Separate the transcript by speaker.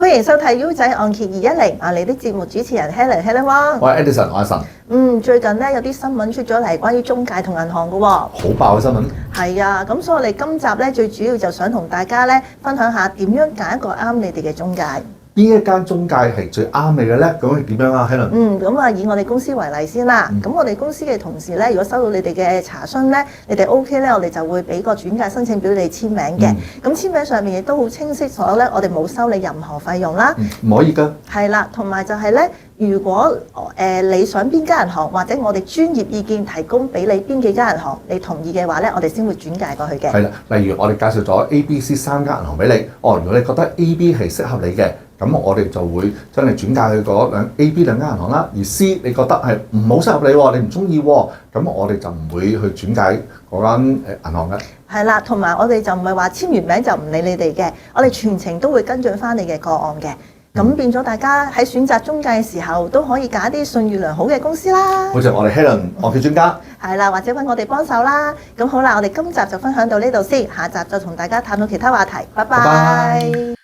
Speaker 1: 歡迎收睇 U 仔按揭210，你的節目主持人 Helen 汪。
Speaker 2: 我係 Edison，我係神。
Speaker 1: 最近咧有啲新聞出咗嚟，關於中介同銀行嘅喎。
Speaker 2: 好爆嘅新聞。
Speaker 1: 係啊，咁所以我哋今集咧最主要就想同大家咧分享下點樣揀一個啱你哋嘅中介。
Speaker 2: 邊一間中介係最啱你嘅咧？咁係點樣啊 Helen？
Speaker 1: 咁以我哋公司為例先啦。咁我哋公司嘅同事咧，如果收到你哋嘅查詢咧，你哋 OK 咧，我哋就會俾個轉介申請表你簽名嘅。咁簽名上面亦都好清晰咗咧，我哋冇收你任何費用啦。
Speaker 2: 唔可以㗎。
Speaker 1: 係啦，同埋就係咧，如果你想邊間銀行，或者我哋專業意見提供俾你邊幾間銀行，你同意嘅話咧，我哋先會轉介過去嘅。
Speaker 2: 係啦，例如我哋介紹咗 A、B、C 三間銀行俾你，如果你覺得 A、B 係適合你嘅，咁我哋就會將你轉介去嗰A、B 兩間銀行啦。而 C 你覺得係唔好適合你喎，你唔中意喎，咁我哋就唔會去轉介嗰間銀行嘅。
Speaker 1: 係啦，同埋我哋就唔係話簽完名就唔理你哋嘅，我哋全程都會跟進翻你嘅個案嘅。咁變咗大家喺選擇中介嘅時候都可以揀啲信譽良好嘅公司啦。
Speaker 2: 好似我哋 Helen 按揭專家。
Speaker 1: 係啦，或者揾我哋幫手啦。咁好啦，我哋今集就分享到呢度先，下集就同大家探討其他話題。拜拜。